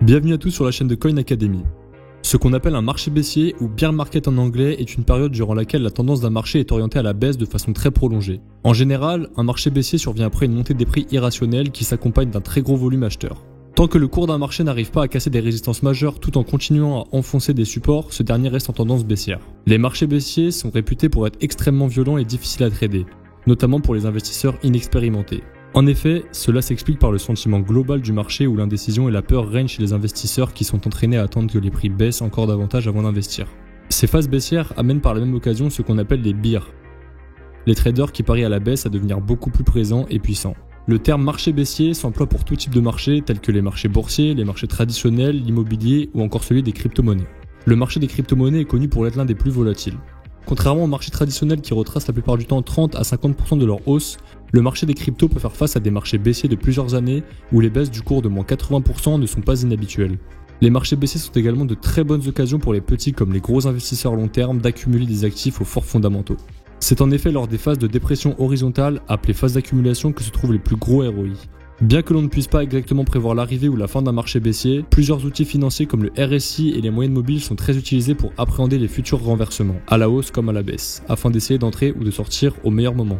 Bienvenue à tous sur la chaîne de Coin Academy. Ce qu'on appelle un marché baissier ou bear market en anglais est une période durant laquelle la tendance d'un marché est orientée à la baisse de façon très prolongée. En général, un marché baissier survient après une montée des prix irrationnelle qui s'accompagne d'un très gros volume acheteur. Tant que le cours d'un marché n'arrive pas à casser des résistances majeures tout en continuant à enfoncer des supports, ce dernier reste en tendance baissière. Les marchés baissiers sont réputés pour être extrêmement violents et difficiles à trader, notamment pour les investisseurs inexpérimentés. En effet, cela s'explique par le sentiment global du marché où l'indécision et la peur règnent chez les investisseurs qui sont entraînés à attendre que les prix baissent encore davantage avant d'investir. Ces phases baissières amènent par la même occasion ce qu'on appelle les bears, les traders qui parient à la baisse à devenir beaucoup plus présents et puissants. Le terme marché baissier s'emploie pour tout type de marché tels que les marchés boursiers, les marchés traditionnels, l'immobilier ou encore celui des crypto-monnaies. Le marché des crypto-monnaies est connu pour être l'un des plus volatiles. Contrairement au marché traditionnel qui retrace la plupart du temps 30 à 50% de leur hausse, le marché des cryptos peut faire face à des marchés baissiers de plusieurs années où les baisses du cours de moins 80% ne sont pas inhabituelles. Les marchés baissiers sont également de très bonnes occasions pour les petits comme les gros investisseurs long terme d'accumuler des actifs aux forts fondamentaux. C'est en effet lors des phases de dépression horizontale, appelées phases d'accumulation, que se trouvent les plus gros ROI. Bien que l'on ne puisse pas exactement prévoir l'arrivée ou la fin d'un marché baissier, plusieurs outils financiers comme le RSI et les moyennes mobiles sont très utilisés pour appréhender les futurs renversements, à la hausse comme à la baisse, afin d'essayer d'entrer ou de sortir au meilleur moment.